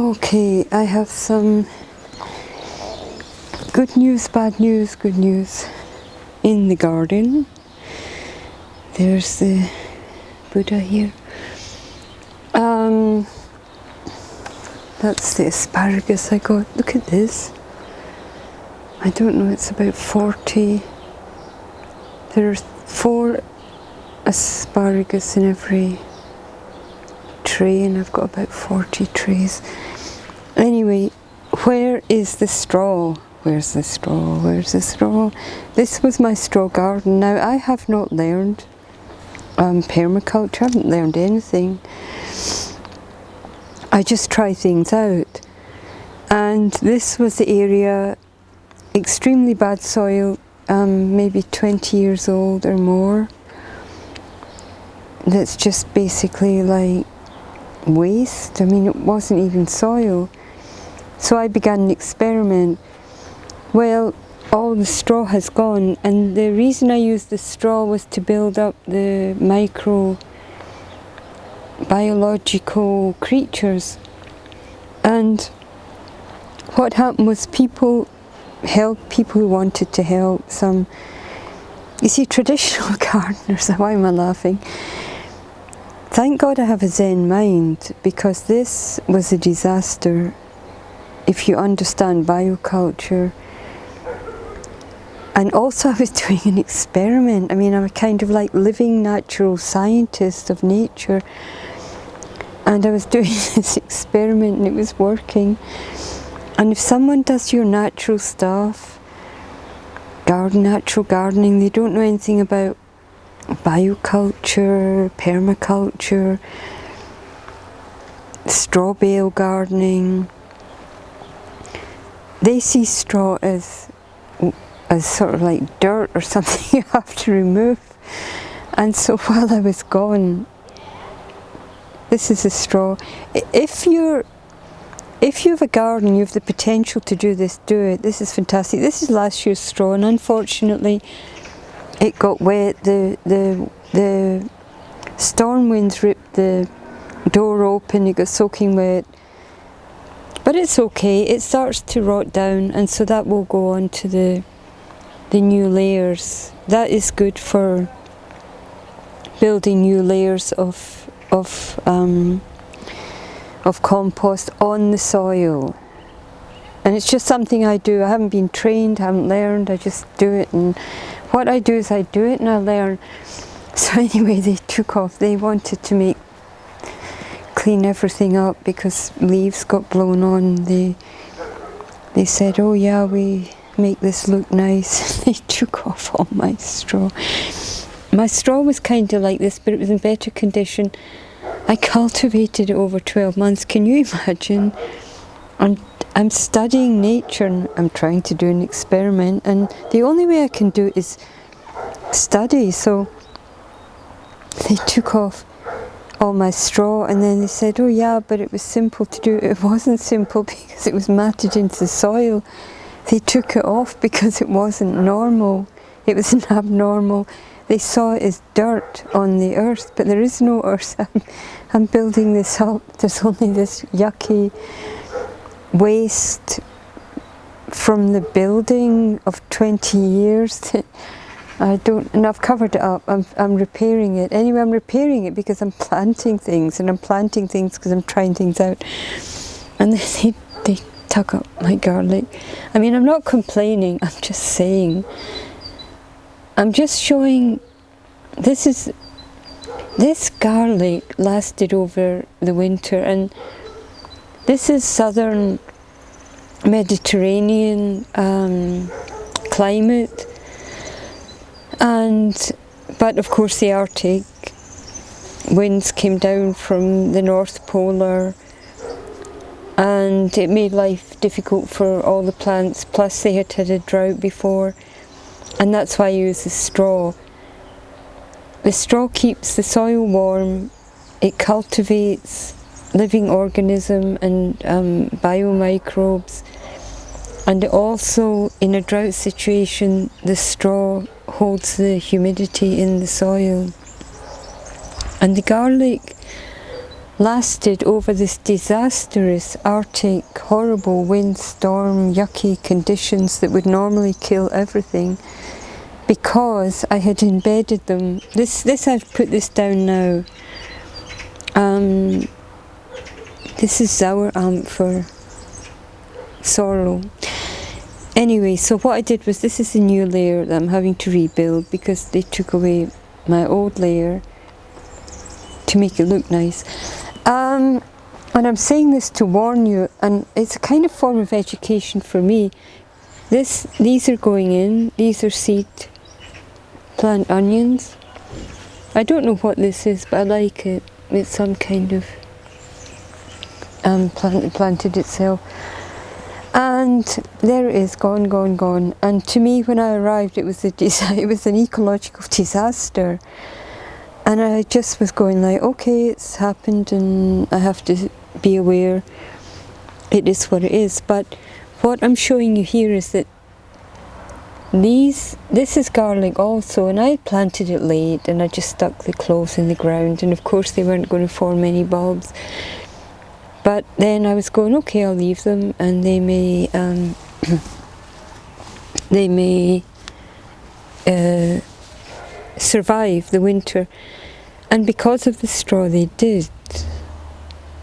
Okay, I have some good news, bad news, good news in the garden. There's the Buddha here. That's the asparagus I got. Look at this. I don't know, it's about 40. There's 4 asparagus in every tray, and I've got about 40 trays. Anyway, where is the straw? Where's the straw? Where's the straw? This was my straw garden. Now, I have not learned permaculture. I haven't learned anything. I just try things out. And this was the area, extremely bad soil, maybe 20 years old or more. That's just basically like waste. I mean, it wasn't even soil. So I began an experiment. Well, all the straw has gone, and the reason I used the straw was to build up the biological creatures. And what happened was people helped people who wanted to help. Some, you see, traditional gardeners, why am I laughing? Thank God I have a Zen mind, because this was a disaster if you understand bioculture. And also I was doing an experiment. I mean, I'm a kind of like living natural scientist of nature. And I was doing this experiment and it was working. And if someone does your natural stuff, natural gardening, they don't know anything about bioculture, permaculture, straw bale gardening, they see straw as sort of like dirt or something you have to remove. And so while I was gone, this is a straw. If you have a garden, you have the potential to do this, do it. This is fantastic. This is last year's straw, and unfortunately it got wet. The storm winds ripped the door open, it got soaking wet. But it's okay, it starts to rot down, and so that will go on to the new layers. That is good for building new layers of compost on the soil. And it's just something I do. I haven't been trained, I haven't learned, I just do it. And what I do is I do it and I learn. So anyway, they took off. They wanted to clean everything up because leaves got blown on. They said, oh yeah, we make this look nice. They took off all my straw. My straw was kind of like this, but it was in better condition. I cultivated it over 12 months. Can you imagine? I'm studying nature and I'm trying to do an experiment, and the only way I can do it is study. So they took off all my straw, and then they said, oh yeah, but it was simple to do. It wasn't simple because it was matted into the soil. They took it off because it wasn't normal. It was abnormal. They saw it as dirt on the earth, but there is no earth. I'm building this up. There's only this yucky waste from the building of 20 years. And I've covered it up. I'm repairing it. Anyway, I'm repairing it because I'm planting things, and I'm planting things because I'm trying things out. And then they tuck up my garlic. I mean, I'm not complaining, I'm just saying. I'm just showing, this garlic lasted over the winter, and this is southern Mediterranean climate. But of course the Arctic winds came down from the North Polar, and it made life difficult for all the plants, plus they had had a drought before, and that's why I use the straw. The straw keeps the soil warm, it cultivates living organism and biomicrobes, and also in a drought situation the straw holds the humidity in the soil. And the garlic lasted over this disastrous Arctic, horrible windstorm, yucky conditions that would normally kill everything, because I had embedded them. This I've put this down now. This is Sauerampfer sorrel. Anyway, so what I did was, this is the new layer that I'm having to rebuild because they took away my old layer to make it look nice. And I'm saying this to warn you, and it's a kind of form of education for me. These are going in, these are seed plant onions. I don't know what this is, but I like it. It's some kind of plant that planted itself. And there it is, gone, gone, gone. And to me, when I arrived, it was an ecological disaster. And I just was going like, okay, it's happened and I have to be aware it is what it is. But what I'm showing you here is that this is garlic also, and I had planted it late and I just stuck the cloves in the ground, and of course they weren't going to form any bulbs. But then I was going, okay, I'll leave them and they may survive the winter. And because of the straw they did.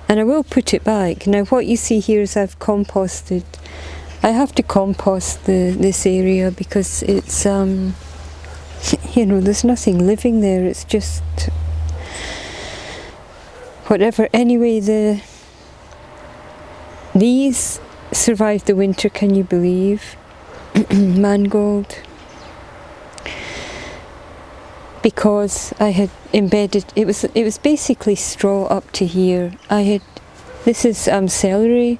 And I will put it back. Now what you see here is I've composted. I have to compost this area because it's, you know, there's nothing living there. It's just whatever. Anyway, these survived the winter, can you believe? Mangold. Because I had embedded, it was basically straw up to here. This is celery,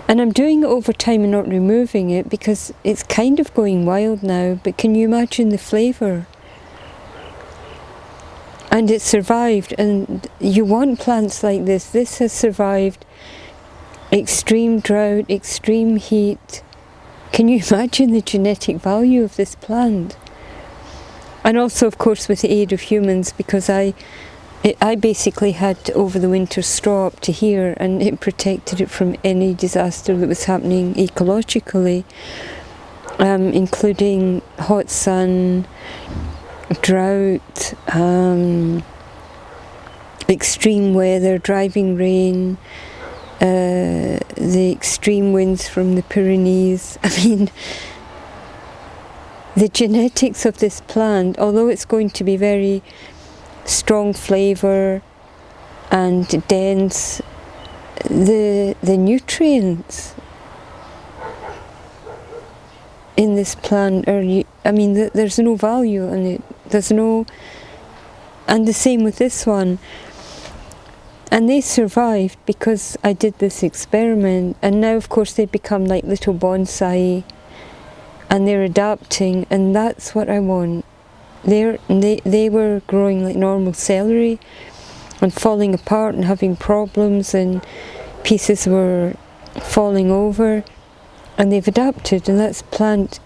and I'm doing it over time and not removing it because it's kind of going wild now, but can you imagine the flavour? And it survived, and you want plants like this. This has survived extreme drought, extreme heat. Can you imagine the genetic value of this plant? And also, of course, with the aid of humans, because I basically had over the winter straw up to here, and it protected it from any disaster that was happening ecologically, including hot sun, drought, extreme weather, driving rain, the extreme winds from the Pyrenees. I mean, the genetics of this plant, although it's going to be very strong flavour and dense, the nutrients in this plant are, I mean, there's no value in it. There's no, and the same with this one. And they survived because I did this experiment, and now of course they become like little bonsai. And they're adapting, and that's what I want. They were growing like normal celery and falling apart and having problems, and pieces were falling over, and they've adapted, and that's plant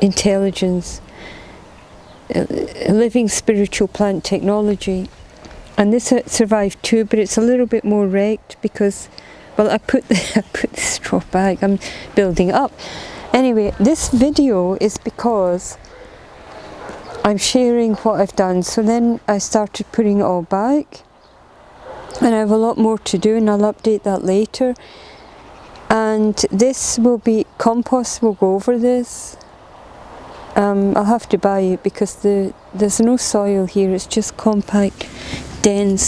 intelligence, living spiritual plant technology. And this survived too, but it's a little bit more wrecked because, well, I put the straw back. I'm building it up. Anyway, this video is because I'm sharing what I've done. So then I started putting it all back, and I have a lot more to do, and I'll update that later. And this will be, compost will go over this. I'll have to buy it because there's no soil here, it's just compact, dense